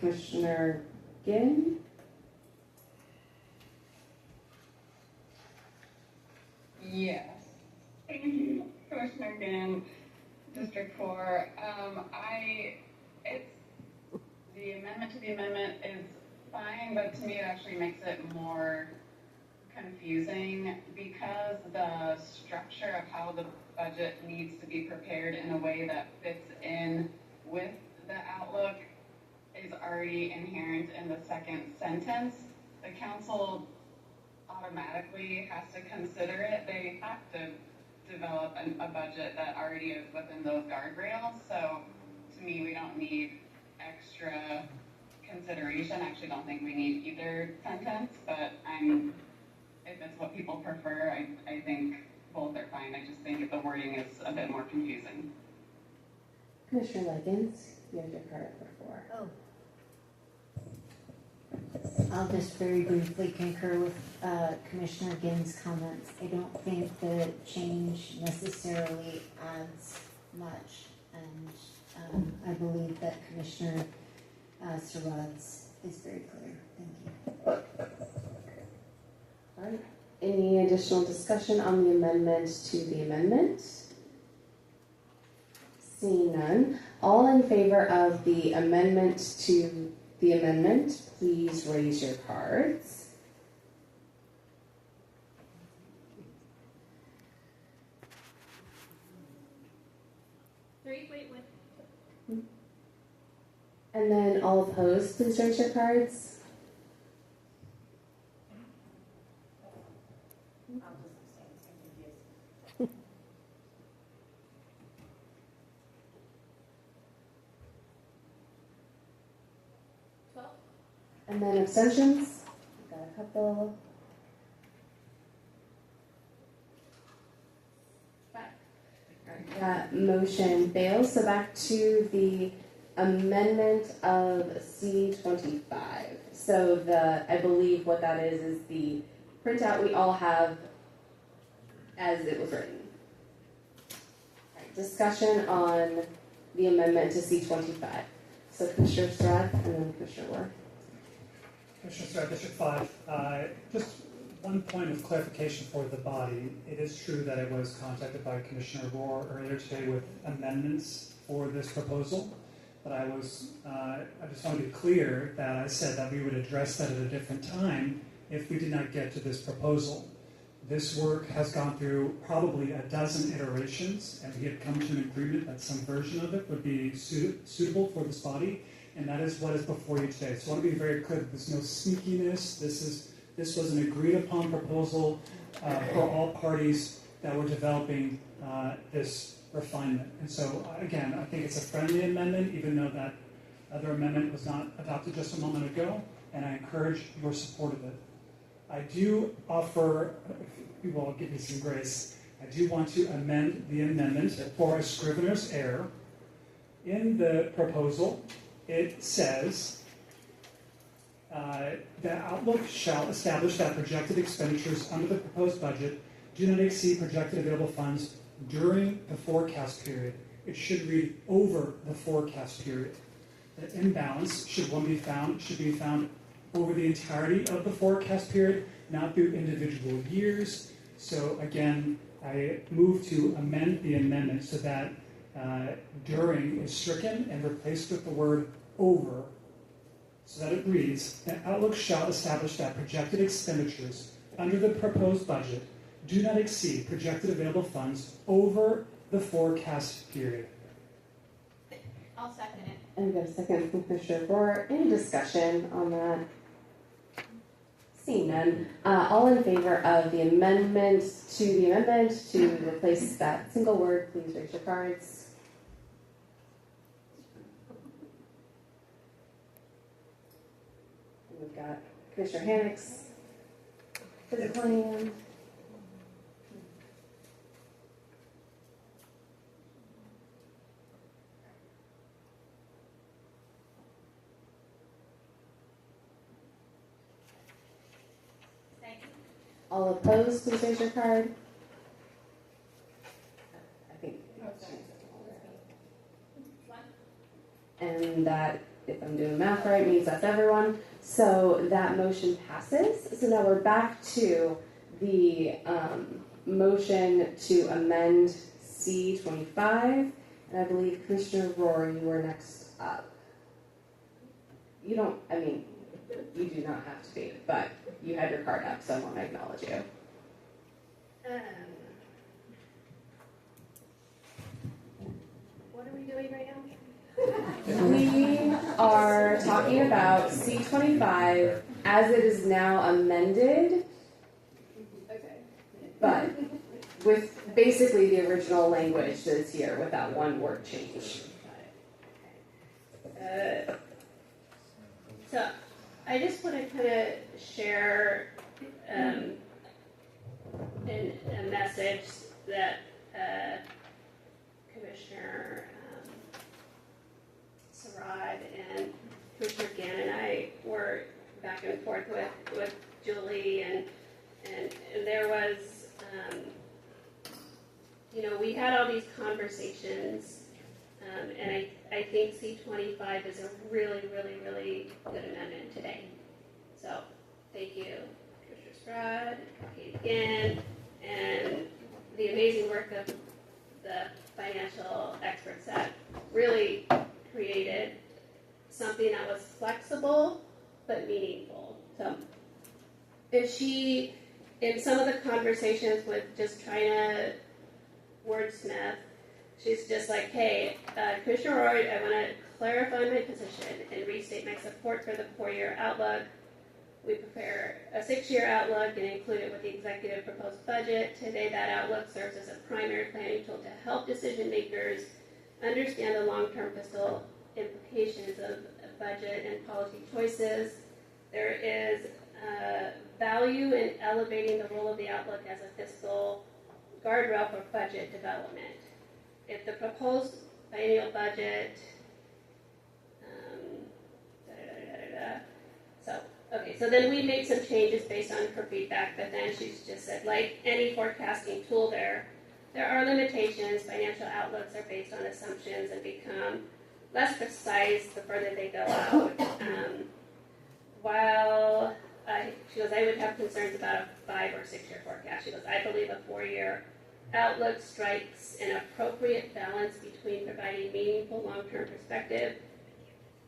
Commissioner Ginn? Yes. Thank you, Commissioner Ginn, District 4. It's, the amendment to the amendment is fine, but to me it actually makes it more confusing because the structure of how the budget needs to be prepared in a way that fits in with the outlook is already inherent in the second sentence. The council automatically has to consider it. They have to develop a budget that already is within those guardrails. So to me, we don't need extra consideration. I actually don't think we need either sentence, but if it's what people prefer, I think both are fine. I just think the wording is a bit more confusing. Commissioner Liggins, you have your card before. Oh. I'll just very briefly concur with Commissioner Ginn's comments. I don't think the change necessarily adds much, and I believe that Commissioner Sarad's is very clear. Thank you. All right. Any additional discussion on the amendment to the amendment? Seeing none. All in favor of the amendment to the amendment, please raise your cards. Wait. And then all opposed, please raise your cards. And then abstentions. Got a couple. Alright, that motion fails. So back to the amendment of C25. So I believe what that is the printout we all have as it was written. Alright, discussion on the amendment to C25. So Commissioner Strath and then Commissioner Ward. Commissioner Strath, District 5. Just one point of clarification for the body. It is true that I was contacted by Commissioner Rohr earlier today with amendments for this proposal, but I just want to be clear that I said that we would address that at a different time if we did not get to this proposal. This work has gone through probably a dozen iterations, and we have come to an agreement that some version of it would be suitable for this body, and that is what is before you today. So I want to be very clear that there's no sneakiness. This was an agreed upon proposal for all parties that were developing this refinement. And so again, I think it's a friendly amendment, even though that other amendment was not adopted just a moment ago, and I encourage your support of it. I do offer, if you will give me some grace, I do want to amend the amendment for a scrivener's error. In the proposal, it says, the outlook shall establish that projected expenditures under the proposed budget do not exceed projected available funds during the forecast period. It should read over the forecast period. The imbalance, should be found over the entirety of the forecast period, not through individual years. So again, I move to amend the amendment so that during is stricken and replaced with the word over, so that it reads, the outlook shall establish that projected expenditures under the proposed budget do not exceed projected available funds over the forecast period. I'll second it. And we got a second from Commissioner Rohr. Any discussion on that? Seeing none. All in favor of the amendment to replace that single word, please raise your cards. And we've got Commissioner Hannix for the plan. All opposed, please raise your card. I think. And that if I'm doing math right, means that's everyone. So that motion passes. So now we're back to the motion to amend C25. And I believe Commissioner Rohr, you were next up. You don't, I mean, you do not have to be, but you had your card up, so I want to acknowledge you. What are we doing right now? We are talking about C25 as it is now amended, Okay. but with basically the original language that's here with that one word change. So I just want to kind of share a message that Commissioner Sarad and Commissioner Gann and I were back and forth with Julie, and there was, we had all these conversations, and I think C25 is a really, really, really good amendment today. So, thank you, Commissioner Strad, Kate again, and the amazing work of the financial experts that really created something that was flexible but meaningful. So, in some of the conversations with just trying to wordsmith, she's just like, hey, Commissioner Roy, I want to clarify my position and restate my support for the 4-year outlook. We prepare a 6-year outlook and include it with the executive proposed budget. Today, that outlook serves as a primary planning tool to help decision makers understand the long-term fiscal implications of budget and policy choices. There is value in elevating the role of the outlook as a fiscal guardrail for budget development. If the proposed biennial budget, so then we made some changes based on her feedback, but then she's just said, like any forecasting tool there are limitations. Financial outlooks are based on assumptions and become less precise the further they go out. She goes, I would have concerns about a 5 or 6 year forecast. She goes, I believe a 4-year outlook strikes an appropriate balance between providing meaningful long-term perspective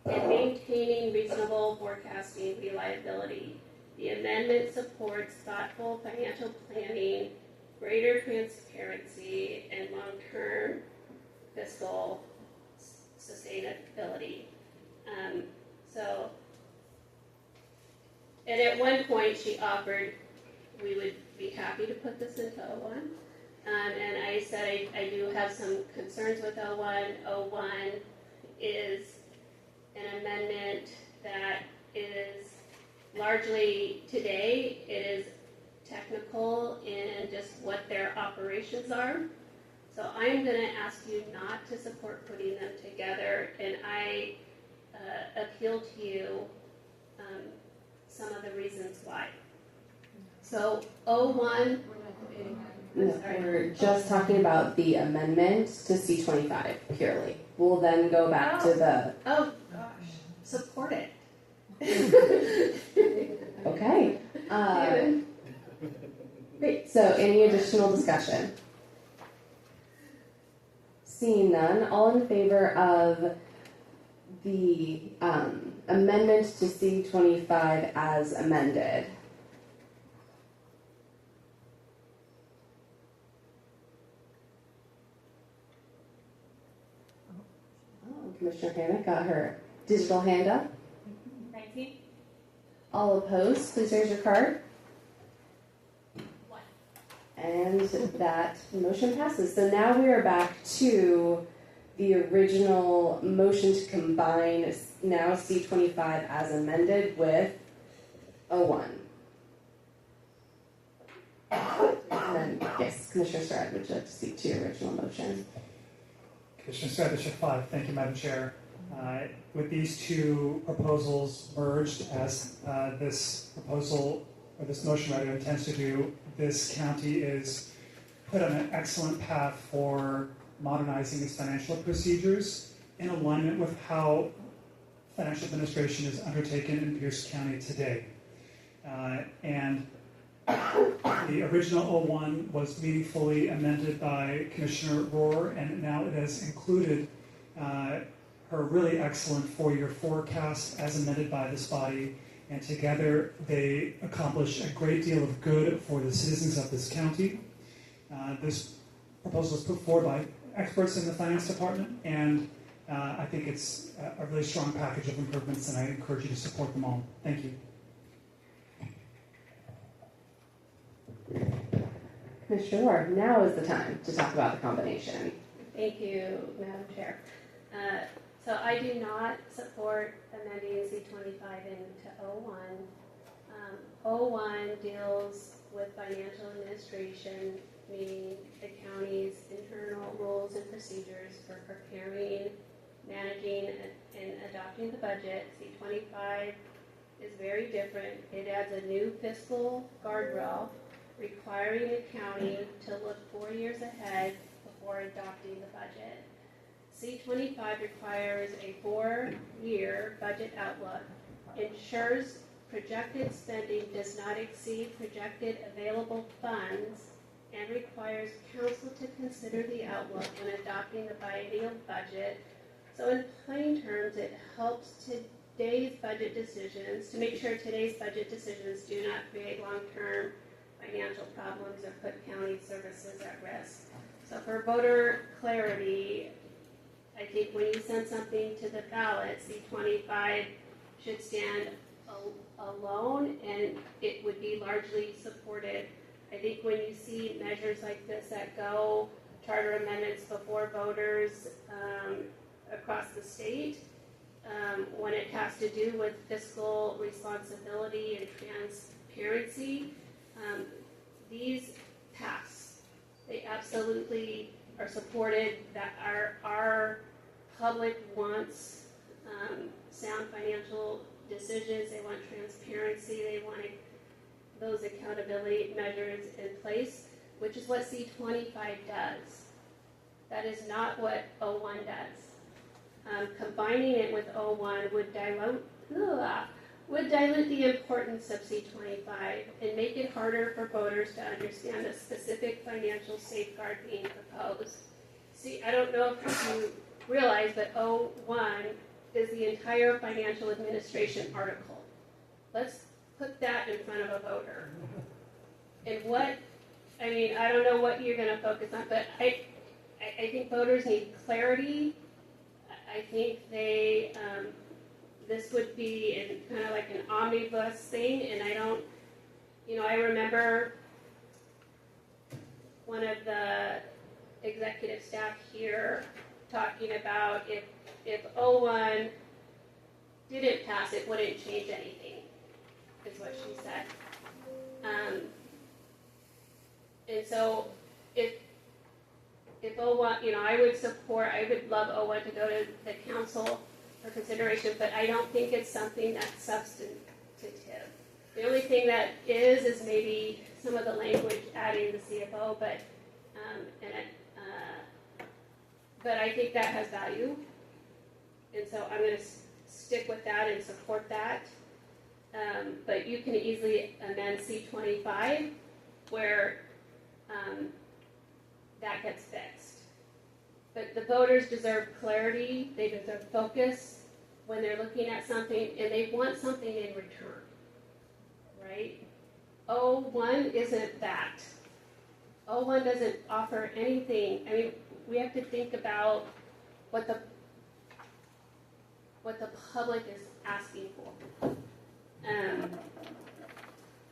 and maintaining reasonable forecasting reliability. The amendment supports thoughtful financial planning, greater transparency, and long-term fiscal sustainability. And at one point she offered we would be happy to put this into O1. And I said I do have some concerns with O1. O1 is an amendment that is largely today, it is technical in just what their operations are. So I'm going to ask you not to support putting them together, and I appeal to you some of the reasons why. So O1, We're just talking about the amendment to C25 purely. We'll then go back to the. oh gosh, support it. Okay. Great. So, any additional discussion? Seeing none, all in favor of the amendment to C25 as amended? Oh, Commissioner Hanna got her digital hand up. 19? All opposed, please raise your card. 1. And that motion passes. So now we are back to the original motion to combine now C25 as amended with O1. And then, yes, Commissioner Strad, would you like to speak to your original motion? Commissioner Strad, District 5. Thank you, Madam Chair. With these two proposals merged, as this proposal, or this motion rather, intends to do, this county is put on an excellent path for modernizing its financial procedures in alignment with how financial administration is undertaken in Pierce County today. And the original 01 was meaningfully amended by Commissioner Rohr, and now it has included her really excellent four-year forecast as amended by this body, and together they accomplish a great deal of good for the citizens of this county. This proposal was put forward by experts in the finance department, and I think it's a really strong package of improvements, and I encourage you to support them all. Thank you. Commissioner Ward, now is the time to talk about the combination. Thank you, Madam Chair. So I do not support amending C25 into O1. O1 deals with financial administration, meaning the county's internal rules and procedures for preparing, managing, and adopting the budget. C25 is very different. It adds a new fiscal guardrail requiring the county to look 4 years ahead before adopting the budget. C25 requires a 4-year budget outlook, ensures projected spending does not exceed projected available funds, and requires council to consider the outlook when adopting the biennial budget. So in plain terms, it helps today's budget decisions, to make sure today's budget decisions do not create long-term financial problems or put county services at risk. So for voter clarity, I think when you send something to the ballot, C25 should stand alone, and it would be largely supported. I think when you see measures like this that go, charter amendments before voters across the state, when it has to do with fiscal responsibility and transparency, these pass. They absolutely are supported, that our public wants sound financial decisions, they want transparency, they want those accountability measures in place, which is what C25 does. That is not what O1 does. Combining it with O1 would dilute the importance of C25 and make it harder for voters to understand the specific financial safeguard being proposed. See, I don't know if you realize, but O1 is the entire financial administration article. Let's put that in front of a voter. And I don't know what you're going to focus on, but I think voters need clarity. I think this would be kind of like an omnibus thing, and I remember one of the executive staff here talking about if O1 didn't pass, it wouldn't change anything, is what she said. And so if O1, I would love O1 to go to the council for consideration, but I don't think it's something that's substantive. The only thing that is maybe some of the language adding the CFO, but I think that has value, and so I'm going to stick with that and support that. But you can easily amend C25 where that gets fixed. But the voters deserve clarity, they deserve focus when they're looking at something, and they want something in return, right? O1 isn't that. O1 doesn't offer anything. I mean, we have to think about what the public is asking for.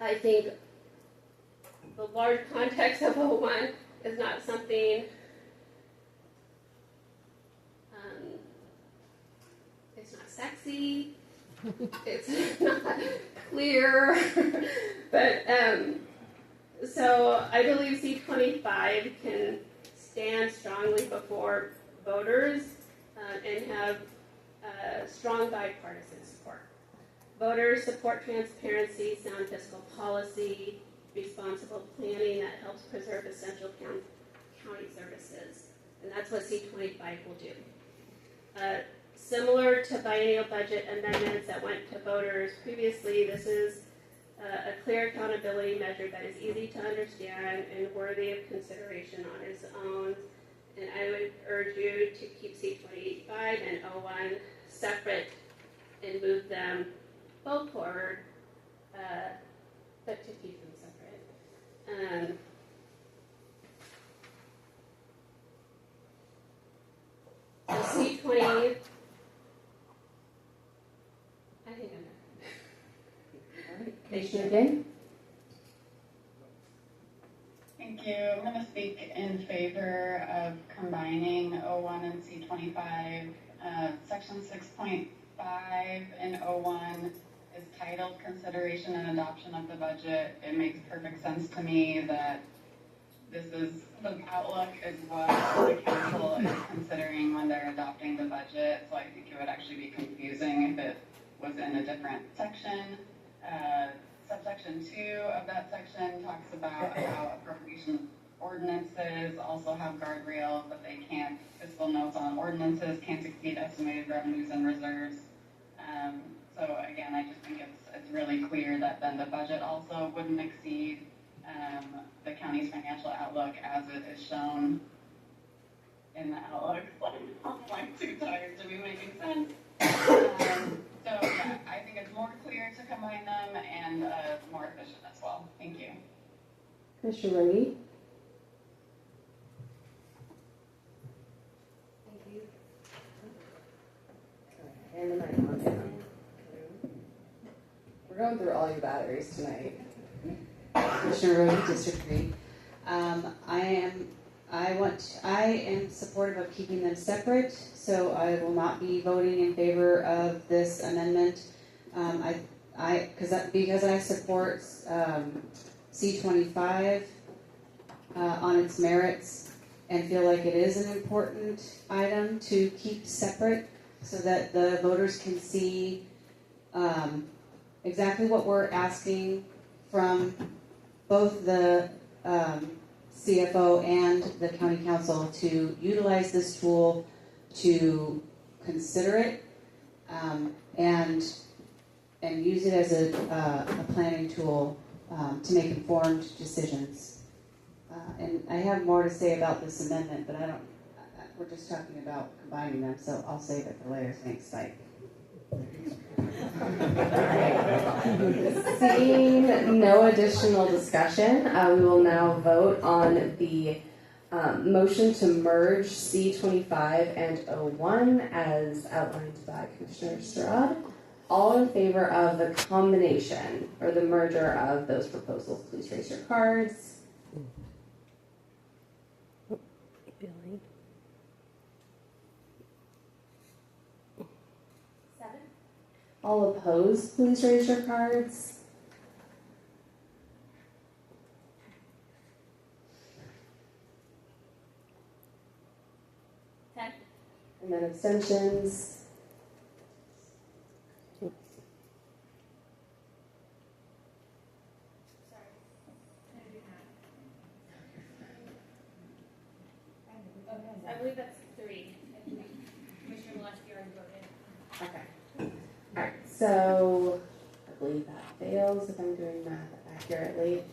I think the large context of O1 is not something, it's not sexy, it's not clear, but so I believe C25 can stand strongly before voters and have strong bipartisan support. Voters support transparency, sound fiscal policy, responsible planning that helps preserve essential county services. And that's what C25 will do. similar to biennial budget amendments that went to voters previously, this is a clear accountability measure that is easy to understand and worthy of consideration on its own. And I would urge you to keep C-25 and O1 separate and move them both forward, but to keep them separate. So C-20, I think I'm done. Commissioner Gill? Thank you. I'm going to speak in favor of combining O1 and C25. Section 6.5 in O1 is titled Consideration and Adoption of the Budget. It makes perfect sense to me that this is the outlook is what the council is considering when they're adopting the budget. So I think it would actually be confusing if it was in a different section. Subsection 2 of that section talks about how appropriation ordinances also have guardrails, that they can't, fiscal notes on ordinances can't exceed estimated revenues and reserves. So again, I just think it's really clear that then the budget also wouldn't exceed the county's financial outlook as it is shown in the outlook. I'm like too tired to be making sense. So yeah, I think it's more clear to combine them and more efficient as well. Thank you. Commissioner Rowe? Thank you. And the mic on down. We're going through all your batteries tonight. Commissioner Rowe, District 3. I am supportive of keeping them separate, so I will not be voting in favor of this amendment. Because I support C25 on its merits and feel like it is an important item to keep separate so that the voters can see exactly what we're asking from both the CFO and the county council to utilize this tool, to consider it, and use it as a planning tool to make informed decisions. And I have more to say about this amendment, but we're just talking about combining them, so I'll save it for later. Thanks, bye. Seeing no additional discussion, we will now vote on the motion to merge C25 and O1 as outlined by Commissioner Strad. All in favor of the combination or the merger of those proposals, please raise your cards. Billy. 7. All opposed, please raise your cards. 10. And then abstentions. I believe that's 3. Commissioner Gillespie already voted. Okay. Alright, so I believe that fails if I'm doing math accurately.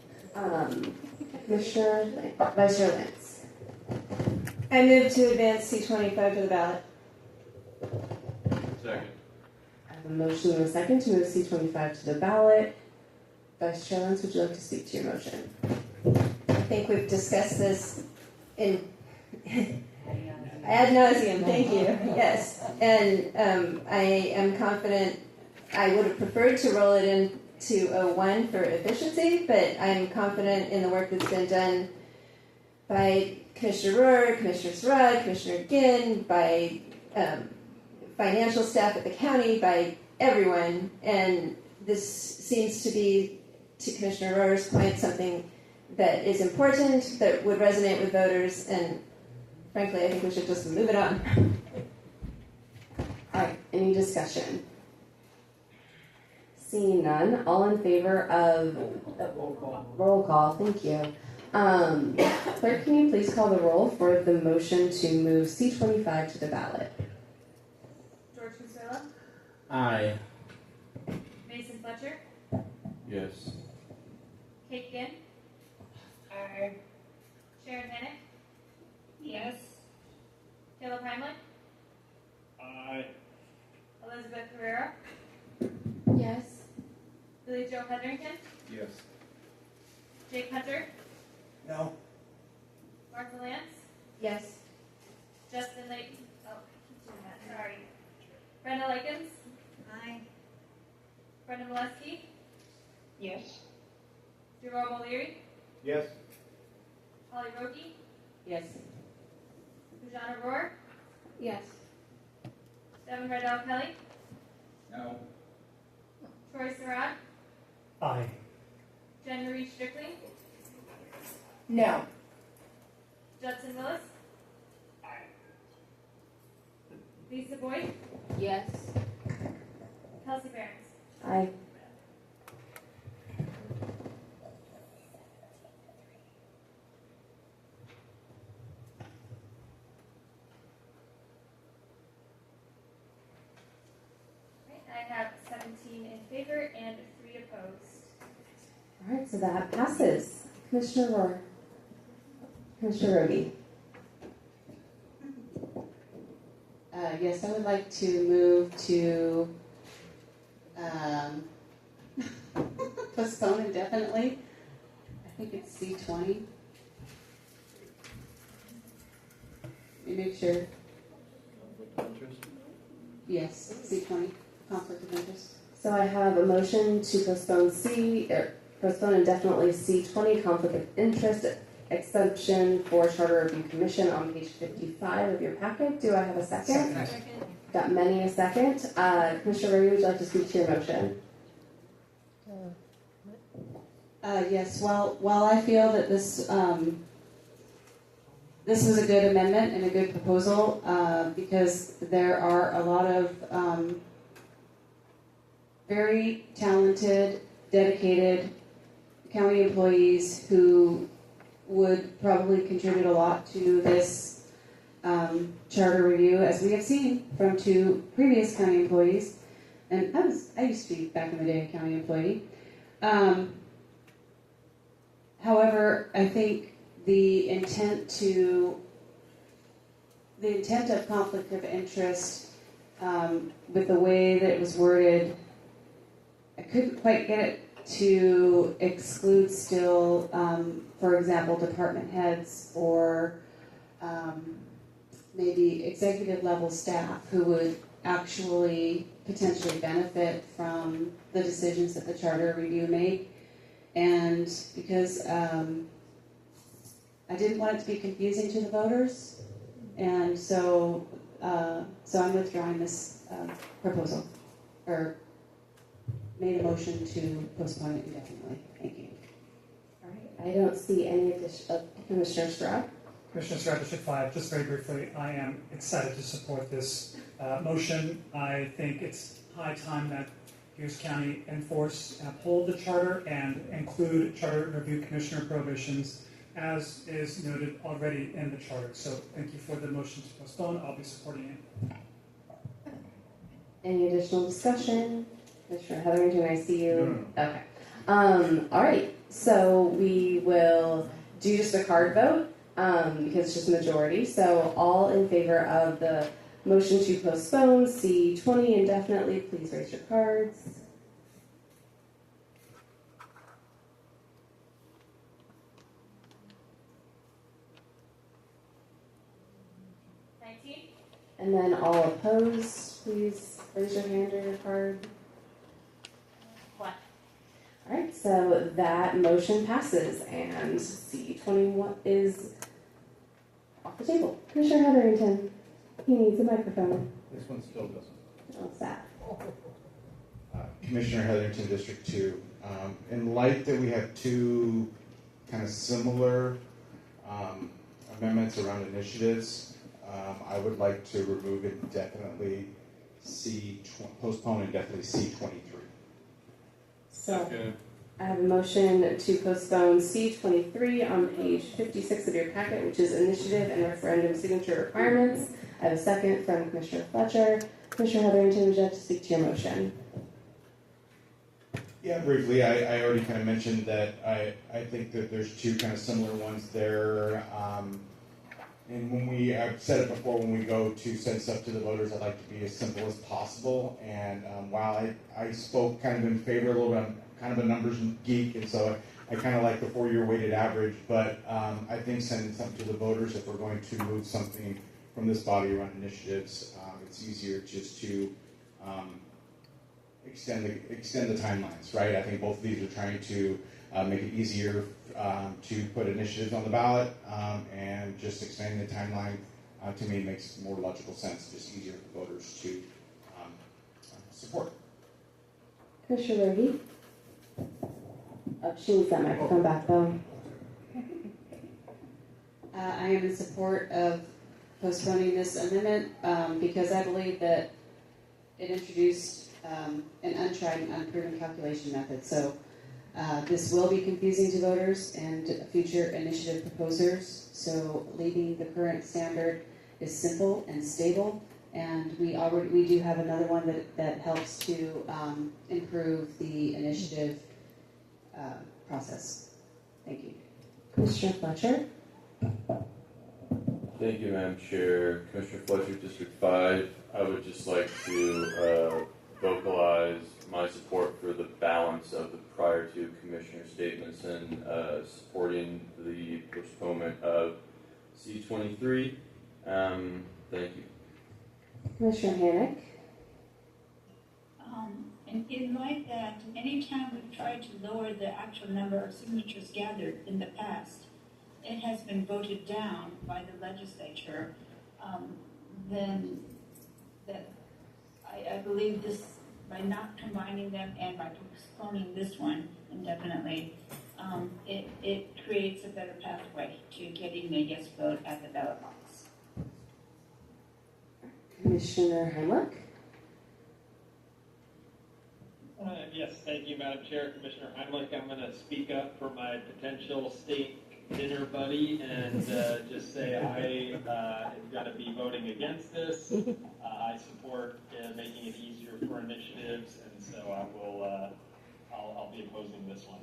Commissioner, Vice Chair Lance. I move to advance C25 to the ballot. Second. I have a motion and a second to move C25 to the ballot. Vice Chair Lance, would you like to speak to your motion? I think we've discussed this in ad nauseum, thank you, yes. And I am confident, I would have preferred to roll it into O1 for efficiency, but I'm confident in the work that's been done by Commissioner Rohr, Commissioner Surratt, Commissioner Ginn, by financial staff at the county, by everyone. And this seems to be, to Commissioner Rohr's point, something that is important, that would resonate with voters, and frankly, I think we should just move it on. Alright, any discussion? Seeing none, all in favor of roll call, thank you. Clerk, can you please call the roll for the motion to move C25 to the ballot? Aye. Mason Fletcher, Yes. Kate Ginn, Aye. Sharon Hennick, Yes. Caleb Heimlich, Aye. Elizabeth Ferrera, Yes. Billy Joe Heatherington, Yes. Jake Hunter, No. Martha Lance, Yes. Justin Layton, oh, I keep doing that, sorry. Brenda Likens. Aye. Brenda Molesky, Yes. Jerome O'Leary, Yes. Holly Rogie, Yes. Pujana Roar, Yes. Devin Rydell Kelly, No. Troy Surratt, Aye. Jen Marie Strickling, No. Judson Willis, Lisa Boyd, Yes. Kelsey Barons. Aye. Right, I have 17 in favor and 3 opposed. All right, so that passes. Commissioner Rohr. Commissioner Roby. Yes, I would like to move to postpone indefinitely. I think it's C20. Let me make sure. Yes, C20, conflict of interest. So I have a motion to postpone indefinitely C20, conflict of interest exemption for Charter Review Commission on page 55 of your packet. Do I have a second? Got many a second. Commissioner Roby, would you like to speak to your motion? Yes, while I feel that this was a good amendment and a good proposal, because there are a lot of very talented, dedicated county employees who would probably contribute a lot to this charter review, as we have seen from 2 previous county employees. And I used to be back in the day a county employee. However, I think the intent of conflict of interest, with the way that it was worded, I couldn't quite get it to exclude still, for example, department heads or maybe executive level staff who would actually potentially benefit from the decisions that the charter review made. And because I didn't want it to be confusing to the voters, and so I'm withdrawing this proposal, or made a motion to postpone it indefinitely. Thank you. All right. I don't see any addition of Commissioner Stroud. Commissioner Stroud, District 5, just very briefly, I am excited to support this motion. I think it's high time that Pierce County enforce and uphold the charter and include Charter Review Commissioner prohibitions, as is noted already in the charter. So thank you for the motion to postpone. I'll be supporting it. Any additional discussion? Commissioner Heatherington, I see you. Okay. All right. So we will do just a card vote because it's just a majority. So all in favor of the motion to postpone C20 indefinitely, please raise your cards. And then all opposed, please raise your hand or your card. What? All right, so that motion passes, and C21 is off the table. Commissioner Heatherington, he needs a microphone. This one still doesn't. Oh, sad. Commissioner Heatherington, District 2. In light that we have 2 kind of similar amendments around initiatives, I would like to remove indefinitely postpone indefinitely C23. So I have a motion to postpone C23 on page 56 of your packet, which is initiative and referendum signature requirements. I have a second from Commissioner Fletcher. Commissioner Heatherington, would you like to speak to your motion? Yeah, briefly, I already kind of mentioned that I think that there's two kind of similar ones there. And when I've said it before, when we go to send stuff to the voters, I'd like to be as simple as possible. And while I spoke kind of in favor a little bit, I'm kind of a numbers geek, and so I kind of like the 4-year weighted average. But I think sending something to the voters, if we're going to move something from this body around initiatives, it's easier just to extend the timelines, right? I think both of these are trying to make it easier to put initiatives on the ballot, and just expanding the timeline to me makes more logical sense, just easier for voters to support. Commissioner Lergy? Oh, she needs that microphone back though. I am in support of postponing this amendment because I believe that it introduced an untried and unproven calculation method. So this will be confusing to voters and future initiative proposers. So leaving the current standard is simple and stable, and we do have another one that helps to improve the initiative process. Thank you. Commissioner Fletcher? Thank you, Madam Chair. Commissioner Fletcher, District 5. I would just like to vocalize my support for the balance of the prior two commissioner statements and supporting the postponement of C-23. Thank you. Commissioner Hannick? In light that anytime we've tried to lower the actual number of signatures gathered in the past, it has been voted down by the legislature, then that I believe this, by not combining them and by postponing this one indefinitely, it creates a better pathway to getting a yes vote at the ballot box. Commissioner Heimlich? Yes, thank you, Madam Chair. Commissioner Heimlich, I'm going to speak up for my potential state dinner buddy and just say I am going to be voting against this. I support making it easier for initiatives, and so I'll be opposing this one.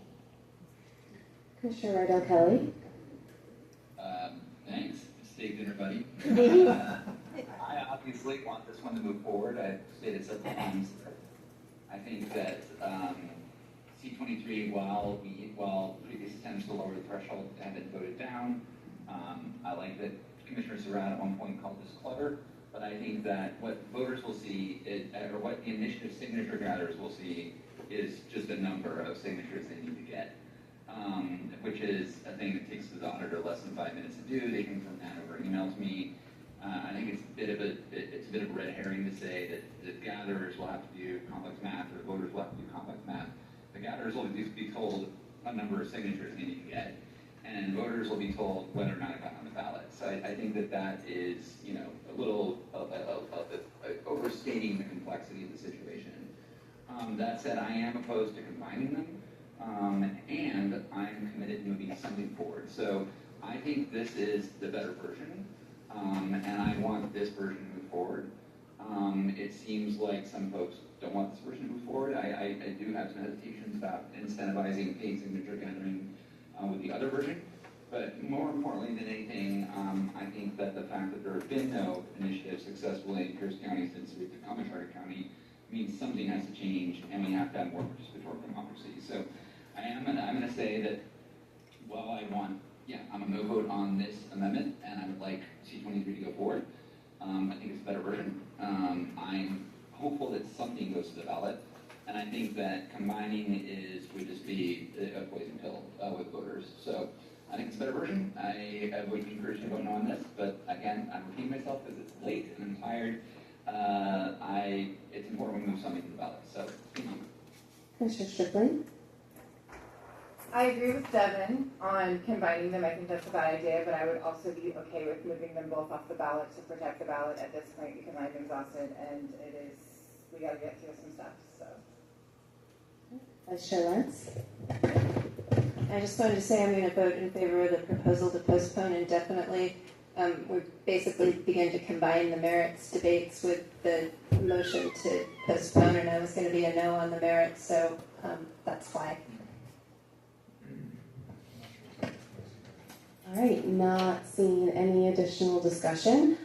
Commissioner Rydell Kelly? Thanks, state dinner buddy. I obviously want this one to move forward. I've stated several times. I think that C-23, while previous attempts to lower the threshold have been voted down, I like that Commissioner Surratt at one point called this clutter, but I think that what voters will see, or what the initiative signature gatherers will see, is just a number of signatures they need to get, which is a thing that takes the auditor less than 5 minutes to do. They can send that over email to me. I think it's a bit of a red herring to say that the gatherers will have to do complex math or the voters will have to do complex math. The gatherers will be told a number of signatures they need to get, and voters will be told whether or not it got on the ballot. So I think that is, a little overstating the complexity of the situation. That said, I am opposed to combining them, and I'm committed to moving something forward. So I think this is the better version. And I want this version to move forward. It seems like some folks don't want this version to move forward. I do have some hesitations about incentivizing paid signature gathering with the other version. But more importantly than anything, I think that the fact that there have been no initiatives successfully in Pierce County since we become a charter county means something has to change, and we have to have more participatory democracy. So I'm going to say that while I'm a no vote on this amendment, and I would like C-23 to go forward. I think it's a better version. I'm hopeful that something goes to the ballot, and I think that combining would just be a poison pill with voters. So I think it's a better version. I would encourage you to vote no on this, but again, I'm repeating myself because it's late and I'm tired. It's important we move something to the ballot. So, Commissioner Strickland? I agree with Devin on combining them. I think that's a bad idea, but I would also be okay with moving them both off the ballot to protect the ballot at this point because I'm exhausted and we got to get through some stuff. So, Vice Chair Lentz? I just wanted to say I'm going to vote in favor of the proposal to postpone indefinitely we basically began to combine the merits debates with the motion to postpone, and I was going to be a no on the merits, so that's why. All right, not seeing any additional discussion.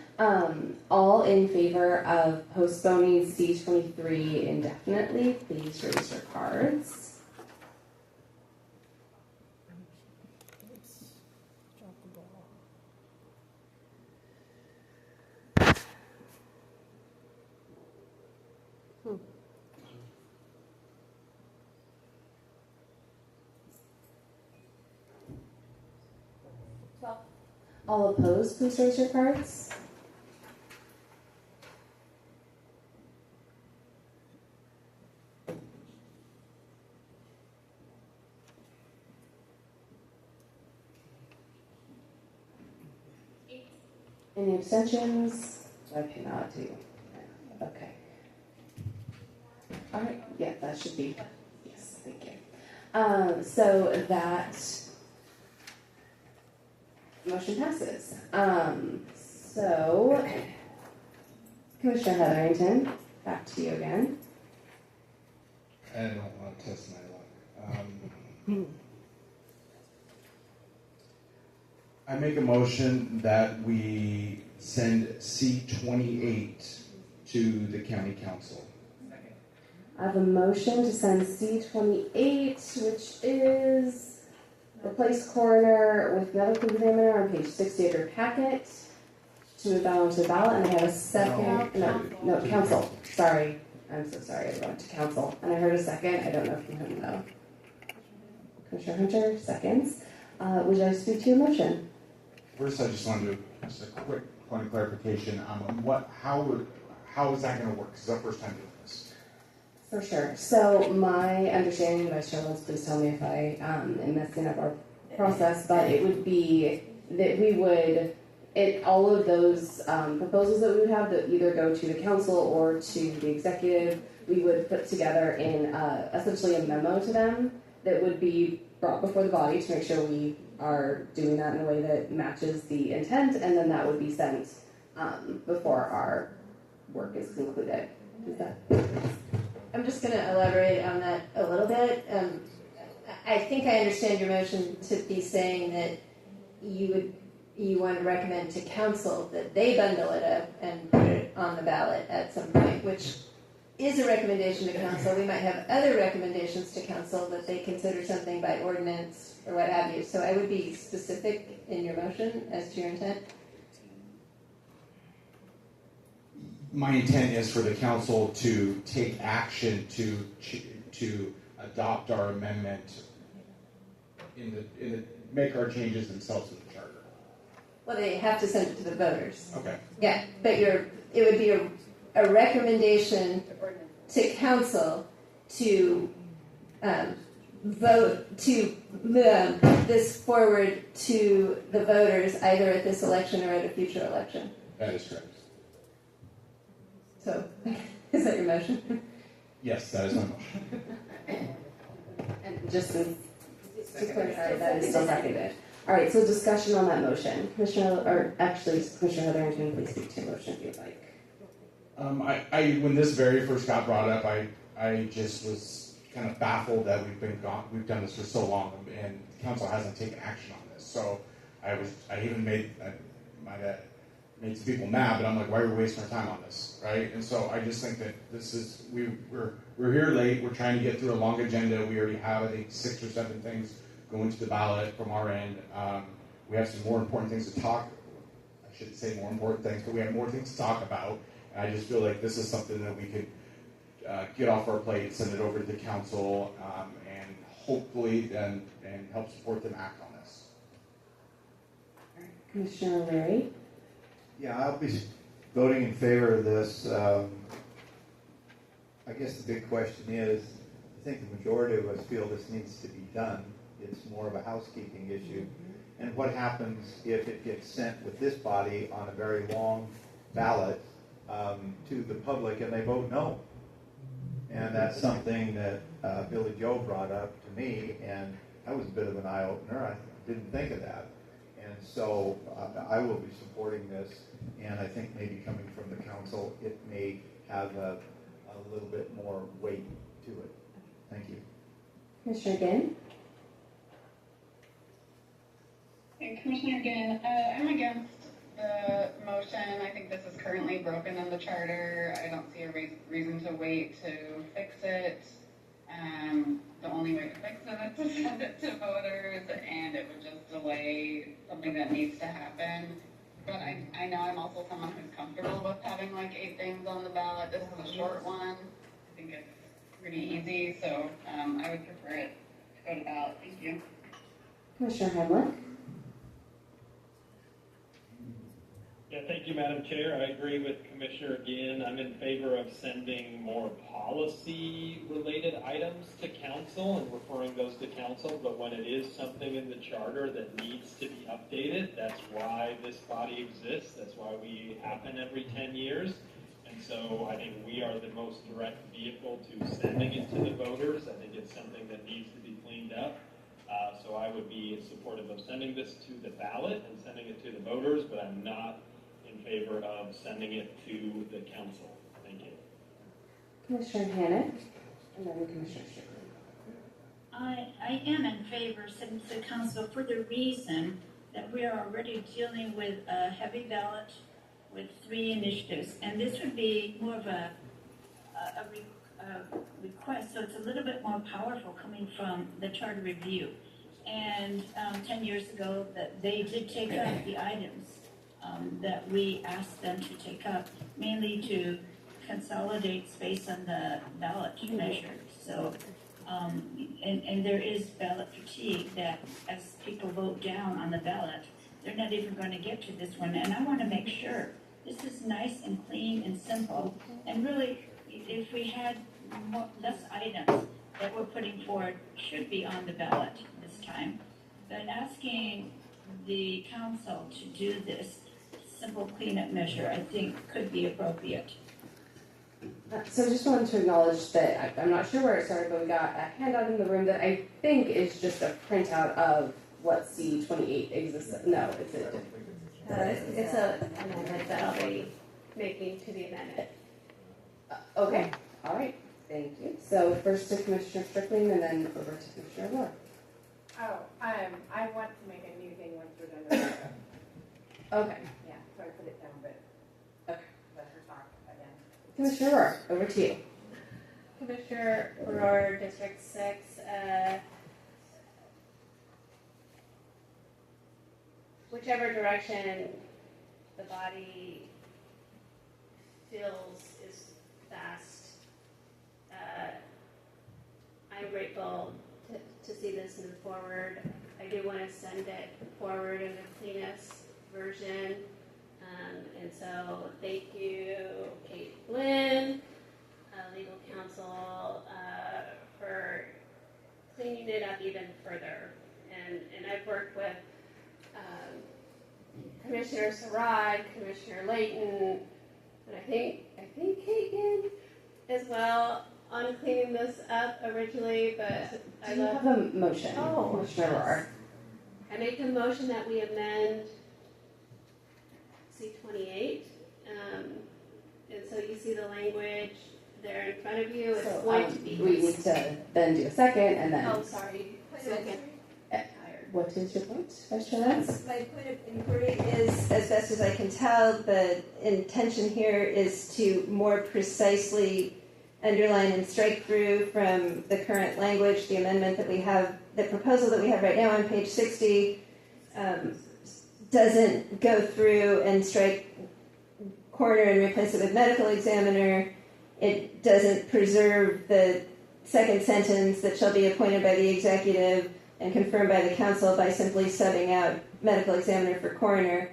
All in favor of postponing C23 indefinitely, please raise your cards. All opposed, please raise your cards. Any abstentions? I cannot do. Okay. All right. Yeah, that should be. Yes, thank you. So that motion passes. So Commissioner Heatherington, back to you again. I don't want to test my luck. I make a motion that we send C28 to the county council. I have a motion to send C28, which is replace coroner with medical examiner on page 60 of your packet, to move on to the ballot. And I have a second. No, council. Sorry. I'm so sorry. I went to council. And I heard a second. I don't know from whom though. Commissioner Hunter, seconds. Would you like to speak to your motion? First, I just wanted to do just a quick point of clarification on how is that going to work? Because it's our first time doing this. For sure. So my understanding, Vice Chair Lentz, please tell me if I am messing up our process, but it would be that we would, all of those proposals that we would have that either go to the council or to the executive, we would put together in essentially a memo to them that would be brought before the body to make sure we are doing that in a way that matches the intent, and then that would be sent before our work is concluded. Is that? I'm just going to elaborate on that a little bit. I think I understand your motion to be saying that you want to recommend to council that they bundle it up and put it on the ballot at some point, which is a recommendation to council. We might have other recommendations to council that they consider something by ordinance or what have you. So I would be specific in your motion as to your intent. My intent is for the council to take action to adopt our amendment make our changes themselves in the charter. Well, they have to send it to the voters. Okay. Yeah, but it would be a recommendation to council to vote to move this forward to the voters either at this election or at a future election. That is correct. So, is that your motion? Yes, that is my motion. And just to clarify, that is still seconded. All right, so discussion on that motion. Commissioner Heatherington, please speak to your motion if you'd like. When this very first got brought up, I just was kind of baffled that we've done this for so long and the council hasn't taken action on this. So I might have made some people mad, but I'm like, why are we wasting our time on this, right? And so I just think that we're here late. We're trying to get through a long agenda. We already have, I think, 6 or 7 things going to the ballot from our end. We have some more important things to talk. I shouldn't say more important things, but we have more things to talk about. And I just feel like this is something that we could get off our plate, send it over to the council, and hopefully then and help support them act on this. Commissioner O'Leary? Yeah, I'll be voting in favor of this. I guess the big question is, I think the majority of us feel this needs to be done. It's more of a housekeeping issue. And what happens if it gets sent with this body on a very long ballot to the public and they vote no? And that's something that Billy Joe brought up to me, and that was a bit of an eye-opener. I didn't think of that. And And so I will be supporting this, and I think maybe coming from the council, it may have a little bit more weight to it. Thank you. Commissioner Ginn? And Commissioner Ginn, I'm against the motion. I think this is currently broken in the charter. I don't see a reason to wait to fix it. The only way to fix it is to send it to voters, and it would just delay something that needs to happen. But I know I'm also someone who's comfortable with having like 8 things on the ballot. This is a short one. I think it's pretty easy, so I would prefer it to go to ballot. Thank you. Commissioner Hamlet? Yeah, thank you, Madam Chair. I agree with Commissioner Ginn. I'm in favor of sending more policy-related items to council and referring those to council, but when it is something in the charter that needs to be updated, that's why this body exists. That's why we happen every 10 years. And so I think we are the most direct vehicle to sending it to the voters. I think it's something that needs to be cleaned up. So I would be supportive of sending this to the ballot and sending it to the voters, but I'm not in favor of sending it to the council. Thank you. Commissioner Hannick? And then Commissioner Strickland. I am in favor of sending to the council for the reason that we are already dealing with a heavy ballot with 3 initiatives, and this would be more of a request, so it's a little bit more powerful coming from the charter review. And 10 years ago, that they did take up the items that we asked them to take up, mainly to consolidate space on the ballot measure. So, and there is ballot fatigue that as people vote down on the ballot, they're not even going to get to this one. And I want to make sure this is nice and clean and simple. And really, if we had less items that we're putting forward, should be on the ballot this time. But asking the council to do this simple cleanup measure, I think, could be appropriate. So I just wanted to acknowledge that I'm not sure where it started, but we got a handout in the room that I think is just a printout of what C28 exists. No, it's a It's a amendment that I'll be making to the amendment. okay. All right. Thank you. So first to Commissioner Strickland and then over to Commissioner Moore. Oh, I want to make a new thing once we're done with it. Okay. Yeah, so I put it down, but Okay. let her talk again. Commissioner Rohr, over to you. Commissioner Rohr, District 6, whichever direction the body feels is best, I'm grateful to see this move forward. I do want to send it forward in the cleanest version. And so thank you, Kate Blinn, legal counsel, for cleaning it up even further. And I've worked with Commissioner Sarad, Commissioner Layton, and I think Kate Ginn as well on cleaning this up originally, but Do you have a motion, Commissioner Rohr? I make a motion that we amend C28, and so you see the language there in front of you. It's So, going to be. we need to then do a second and then. Oh, sorry. Second. What is your point, Vice Chair Lance? My point of inquiry is, as best as I can tell, the intention here is to more precisely underline and strike through from the current language, the amendment that we have, the proposal that we have right now on page 60 doesn't go through and strike coroner and replace it with medical examiner. It doesn't preserve the second sentence that shall be appointed by the executive and confirmed by the council by simply subbing out medical examiner for coroner.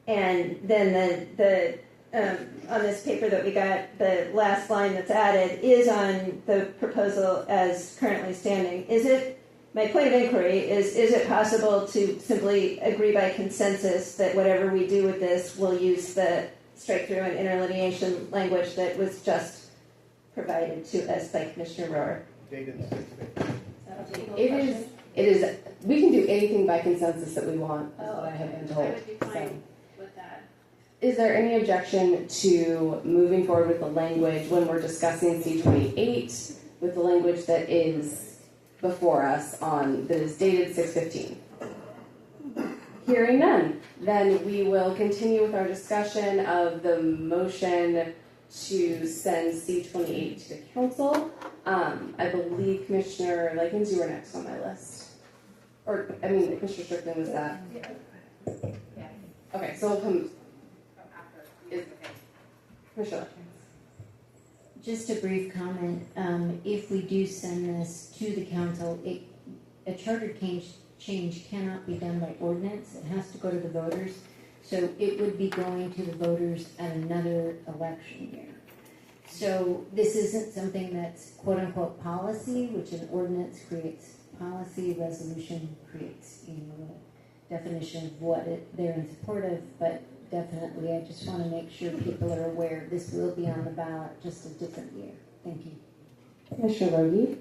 And then the on this paper that we got, the last line that's added is on the proposal as currently standing. My point of inquiry is it possible to simply agree by consensus that whatever we do with this, we'll use the strike through and interlineation language that was just provided to us by Commissioner Rohr? Dated 6/15. It is we can do anything by consensus that we want, is what I have been told. I would be So. fine with that. Is there any objection to moving forward with the language when we're discussing C28 with the language that is before us that is dated 6/15? Hearing none, then we will continue with our discussion of the motion to send C28 to the council. I believe Commissioner Likens, you were next on my list. Commissioner Strickland was that? Yeah. Okay, so we'll come. Commissioner Likens. Just a brief comment. If we do send this to the council, a charter change cannot be done by ordinance. It has to go to the voters. So it would be going to the voters at another election year. So this isn't something that's quote unquote policy, which an ordinance creates policy, resolution creates, a definition of what they're in support of, but definitely I just want to make sure people are aware this will be on the ballot, just a different year. Thank you. Commissioner Logie?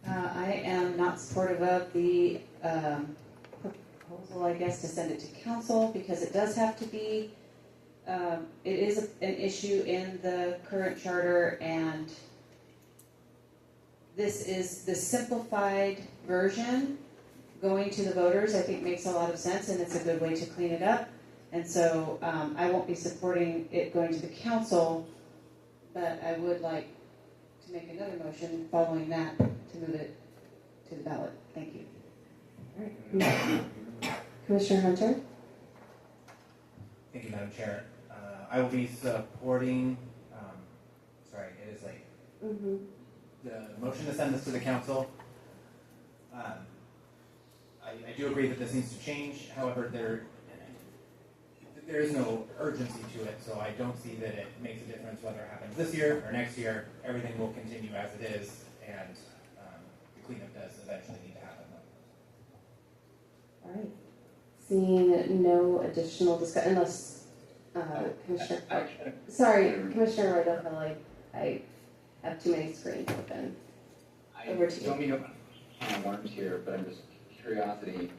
I am not supportive of the proposal, I guess, to send it to council because it does have to be, it is an issue in the current charter, and this is the simplified version. Going to the voters, I think, makes a lot of sense, and it's a good way to clean it up. And so I won't be supporting it going to the council, but I would like to make another motion following that to move it to the ballot. Thank you. All right. Commissioner Hunter? Thank you, Madam Chair. I will be supporting, it is late. Mm-hmm. The motion to send this to the council. I do agree that this needs to change. However, there is no urgency to it, so I don't see that it makes a difference whether it happens this year or next year. Everything will continue as it is, and the cleanup does eventually need to happen. All right. Seeing no additional discussion, unless Commissioner. Commissioner Roy, don't feel like I have too many screens open. Over to you. I don't mean to open worms here, but I'm just curiosity.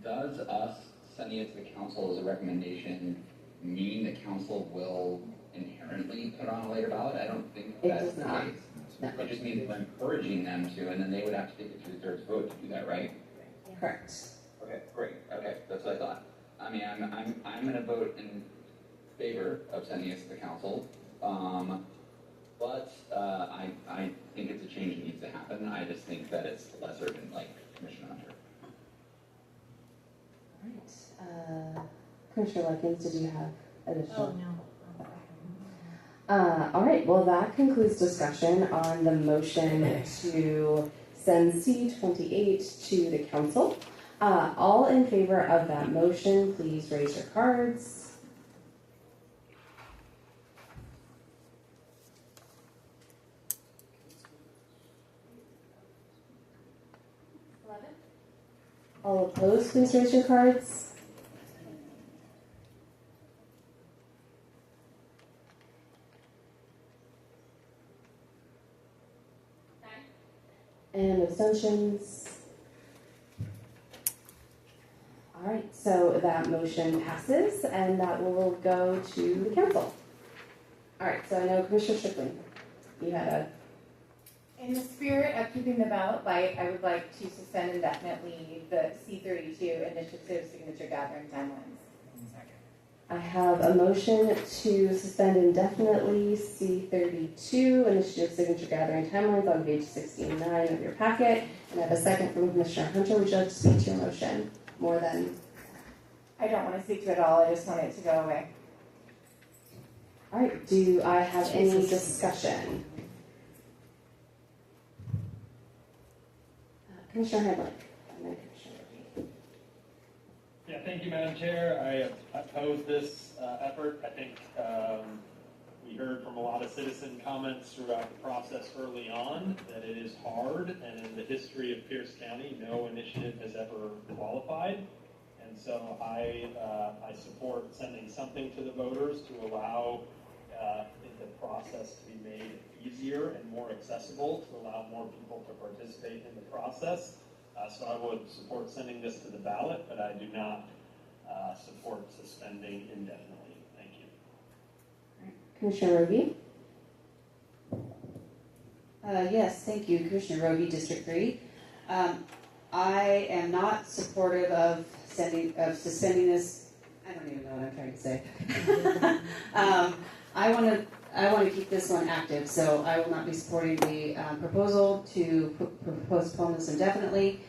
Does us sending it to the council as a recommendation mean the council will inherently put on a later ballot? I don't think that's the case. No. It just means we're encouraging them to, and then they would have to take a two-thirds vote to do that, right? Correct. Okay, great. Okay, that's what I thought. I mean, I'm going to vote in favor of sending it to the council, but I think it's a change that needs to happen. I just think that it's less urgent, like Commissioner Hunter. All right. Commissioner Likens, did you have additional? Oh, no. All right. Well, that concludes discussion on the motion to send C28 to the council. All in favor of that motion, please raise your cards. All opposed, please raise your cards. And abstentions. All right, so that motion passes, and that will go to the council. All right, so I know Commissioner Strickland, you had a... In the spirit of keeping the ballot light, I would like to suspend indefinitely the C32 initiative signature gathering timelines. I have a motion to suspend indefinitely C32 initiative signature gathering timelines on page 69 of your packet, and I have a second from Commissioner Hunter. Would you like to speak to your motion more than? I don't want to speak to it all. I just want it to go away. All right. Do I have any discussion? Commissioner Hedlund, and then Commissioner Murphy. Yeah, thank you, Madam Chair. I oppose this effort. I think we heard from a lot of citizen comments throughout the process early on that it is hard, and in the history of Pierce County, no initiative has ever qualified. And so I support sending something to the voters to allow the process to be made easier and more accessible to allow more people to participate in the process. So I would support sending this to the ballot, but I do not support suspending indefinitely. Thank you. Commissioner Roby? Yes, thank you, Commissioner Roby, District 3. I am not supportive of suspending this. I don't even know what I'm trying to say. I want to keep this one active, so I will not be supporting the proposal to postpone this indefinitely.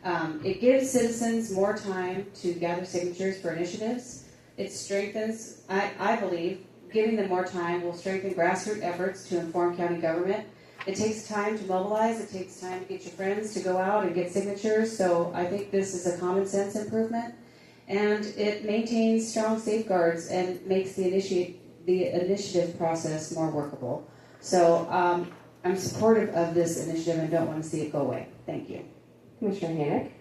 It gives citizens more time to gather signatures for initiatives. It strengthens, I believe, giving them more time will strengthen grassroots efforts to inform county government. It takes time to mobilize. It takes time to get your friends to go out and get signatures. So I think this is a common sense improvement. And it maintains strong safeguards and makes the initiative process more workable. So I'm supportive of this initiative and don't want to see it go away. Thank you. Commissioner Hannick?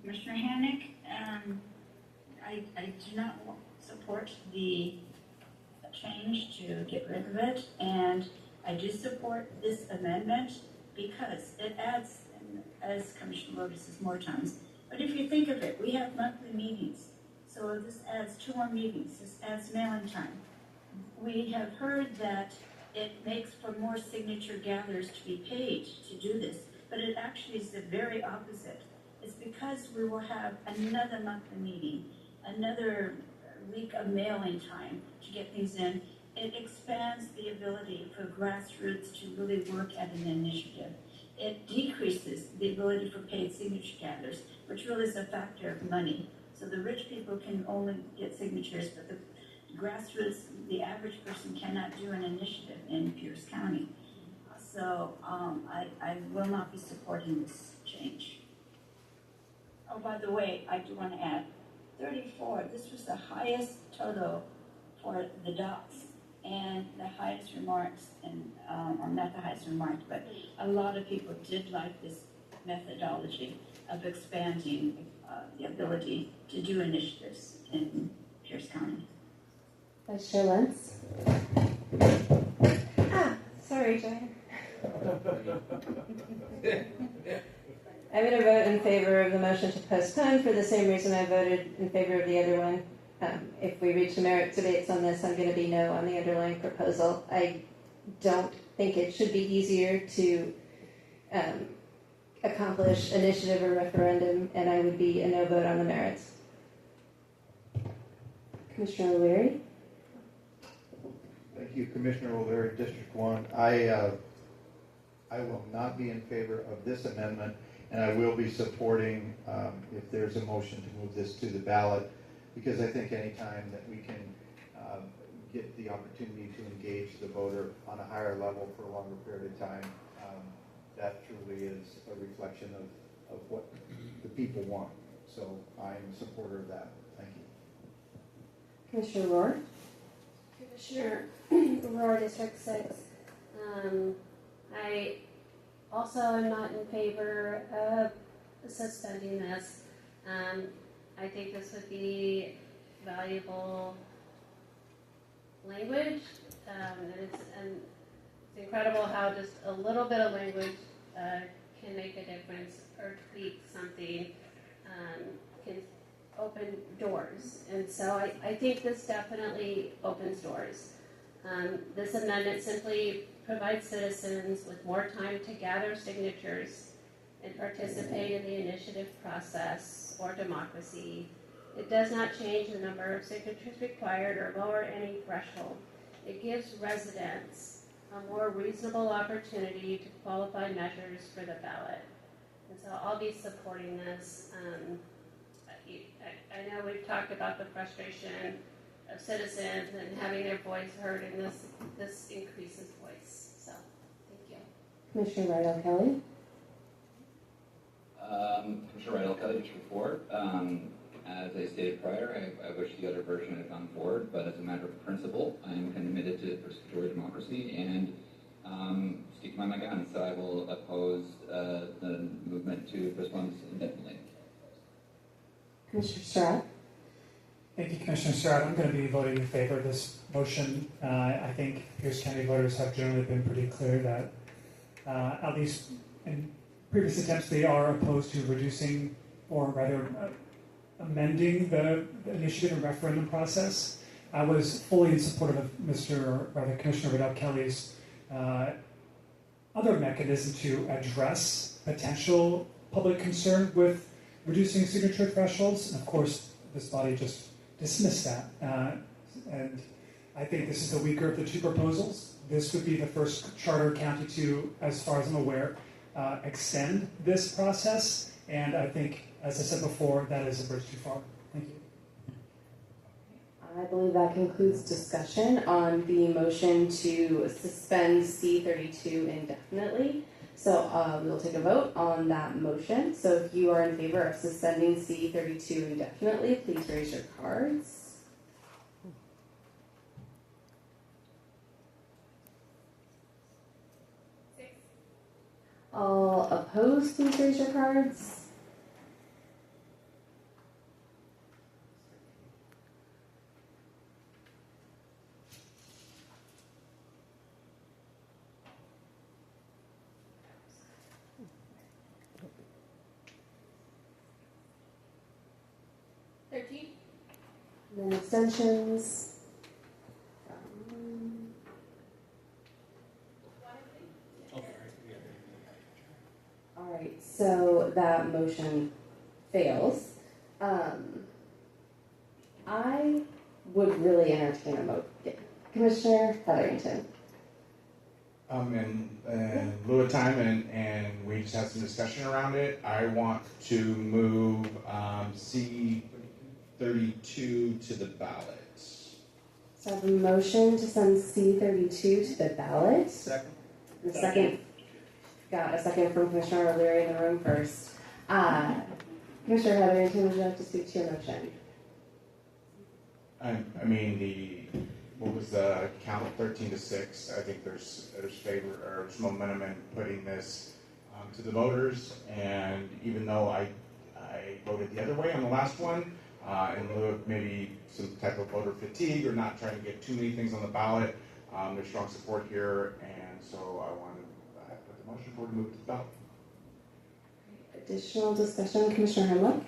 Commissioner Hannick, I do not support the change to get rid of it, and I do support this amendment because it adds, as Commissioner Roby says, more times. But if you think of it, we have monthly meetings, so this adds 2 more meetings. This adds mailing time. We have heard that it makes for more signature gatherers to be paid to do this, but it actually is the very opposite. It's because we will have another monthly meeting, another week of mailing time to get things in. It expands the ability for grassroots to really work at an initiative. It decreases the ability for paid signature gatherers, which really is a factor of money. So the rich people can only get signatures, but the grassroots, the average person cannot do an initiative in Pierce County. So I will not be supporting this change. Oh, by the way, I do want to add, 34, this was the highest total for the docs and the highest remarks, and or not the highest remarks, but a lot of people did like this methodology of expanding the ability to do initiatives in Pierce County. Vice Chair Lentz? Sorry, Joanne. I'm going to vote in favor of the motion to postpone for the same reason I voted in favor of the other one. If we reach the merit debates on this, I'm going to be no on the underlying proposal. I don't think it should be easier to accomplish initiative or referendum, and I would be a no vote on the merits. Commissioner O'Leary? Thank you, Commissioner O'Leary, District 1. I will not be in favor of this amendment, and I will be supporting if there's a motion to move this to the ballot, because I think any time that we can get the opportunity to engage the voter on a higher level for a longer period of time, that truly is a reflection of what the people want. So I'm a supporter of that. Thank you. Commissioner Rohr? Commissioner Rohr, District 6. I also am not in favor of suspending this. I think this would be valuable language. And it's incredible how just a little bit of language can make a difference or tweak something, can open doors. And so I think this definitely opens doors. This amendment simply provides citizens with more time to gather signatures and participate in the initiative process or democracy. It does not change the number of signatures required or lower any threshold. It gives residents a more reasonable opportunity to qualify measures for the ballot. And so I'll be supporting this. I know we've talked about the frustration of citizens and having their voice heard, and this increases voice. So, thank you. Commissioner Rydell Kelly? Commissioner Rydell Kelly, District 4. As I stated prior, I wish the other version had gone forward, but as a matter of principle, I am committed to participatory democracy and stick by my guns, so I will oppose the movement to postpone this indefinitely. Commissioner Stratt? Thank you, Commissioner Surratt. I'm going to be voting in favor of this motion. I think Pierce County voters have generally been pretty clear that, at least in previous attempts, they are opposed to reducing, or rather amending the initiative and referendum process. I was fully in support of Commissioner Riddell Kelly's other mechanism to address potential public concern with reducing signature thresholds. And of course, this body just dismissed that. And I think this is the weaker of the two proposals. This would be the first charter county to, as far as I'm aware, extend this process. And I think, as I said before, that is a bridge too far. Thank you. I believe that concludes discussion on the motion to suspend C32 indefinitely. So we will take a vote on that motion. So if you are in favor of suspending C32 indefinitely, please raise your cards. All opposed, please raise your cards. And then abstentions. All right, so that motion fails. I would really entertain a motion. Commissioner Heatherington. In lieu of time, and we just had some discussion around it, I want to move C32 to the ballot. So I have a motion to send C32 to the ballot. Second. The second, got a second from Commissioner O'Leary in the room first. Commissioner Heatherington, would you like to speak to your motion? What was the count? 13-6. I think there's momentum in putting this to the voters. And even though I voted the other way on the last one, in lieu of maybe some type of voter fatigue or not trying to get too many things on the ballot, there's strong support here, and so I want to put the motion forward to move it to the ballot. Additional discussion, Commissioner Hemlock?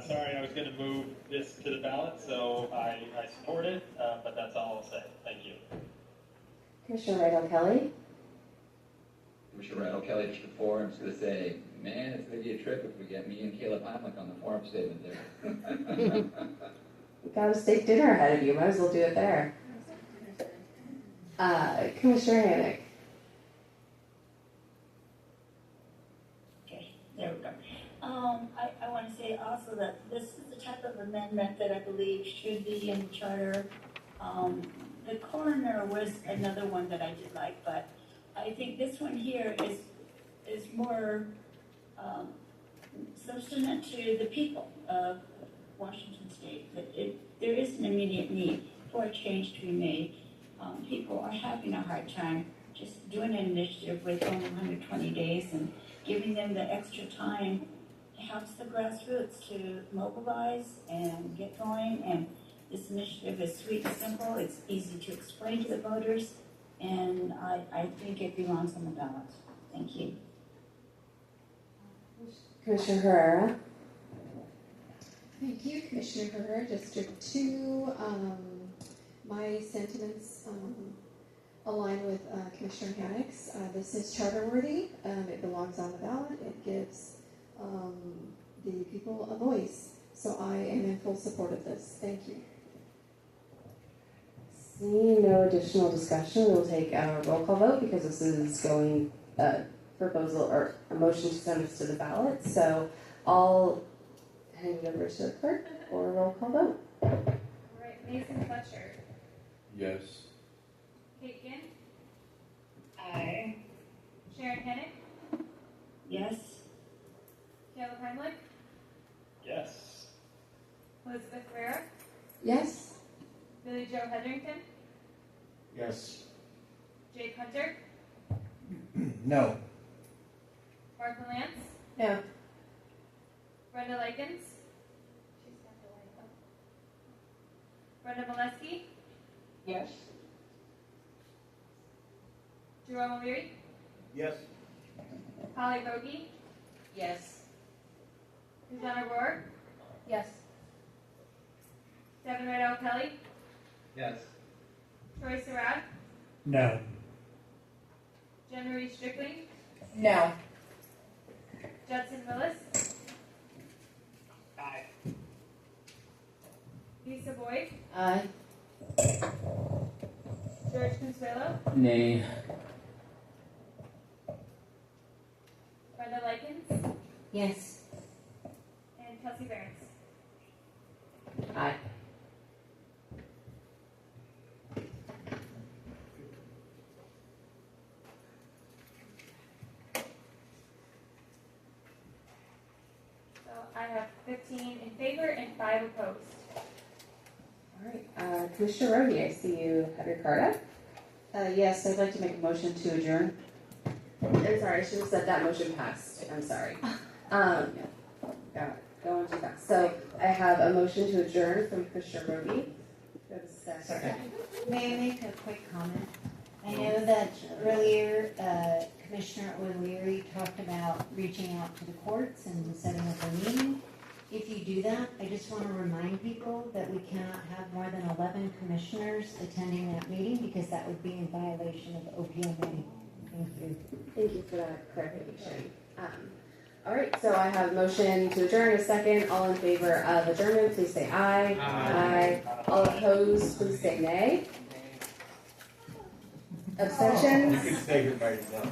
Sorry, I was going to move this to the ballot, so I support it, but that's all I'll say. Thank you. Commissioner Riddell Kelly? Commissioner Riddell Kelly, District 4. I'm just going to say, man, it's going to be a trip if we get me and Caleb Heimlich on the forum statement there. We've got a steak dinner ahead of you. Might as well do it there. Commissioner Hannick? Okay, there we go. I want to say also that this is the type of amendment that I believe should be in the charter. The coroner was another one that I did like, but I think this one here is more substantive to the people of Washington State. That there is an immediate need for a change to be made. People are having a hard time just doing an initiative with only 120 days and giving them the extra time helps the grassroots to mobilize and get going. And this initiative is sweet and simple. It's easy to explain to the voters, and I think it belongs on the ballot. Thank you. Commissioner Herrera? Thank you, Commissioner Herrera, District 2. My sentiments align with Commissioner Hannick's. This is charter worthy. It belongs on the ballot. It gives the people a voice. So I am in full support of this. Thank you. Seeing no additional discussion, we'll take a roll call vote because this is going proposal or a motion to send this to the ballot. So I'll hand it over to the clerk for a roll call vote. All right, Mason Fletcher. Yes. Kate Ginn. Aye. Sharon Hennick. Yes. Caleb Heimlich. Yes. Elizabeth Guerra. Yes. Billy Joe Heatherington. Yes. Jake Hunter. No. Martha Lance. No. Brenda Likens. She's stepped away. Oh. Brenda Molesky. Yes. Jerome O'Leary. Yes. Holly Bogie. Yes. Susanna Rohr. Yes. Devin Riddell Kelly. Yes. Troy Surratt. No. Jen Marie Strickling. No. Judson Willis. Aye. Lisa Boyd. Aye. George Consuelo. Nay. Brenda Likens. Yes. And Kelsey Barnes. Aye. So I have 15 in favor and 5 opposed. All right, Commissioner Roby, I see you have your card up. Yes, I'd like to make a motion to adjourn. I'm sorry, I should have said that motion passed. I'm sorry. Got it. Going too fast. So I have a motion to adjourn from Commissioner Roby. Do I have a second? May I make a quick comment? I know that earlier Commissioner O'Leary talked about reaching out to the courts and setting up a meeting. If you do that, I just want to remind people that we cannot have more than 11 commissioners attending that meeting because that would be in violation of OPMA. Thank you. Thank you for that clarification. All right, so I have a motion to adjourn, a second. All in favor of adjournment, please say aye. Aye. All opposed, please say nay. Abstentions? You can say goodbye to them.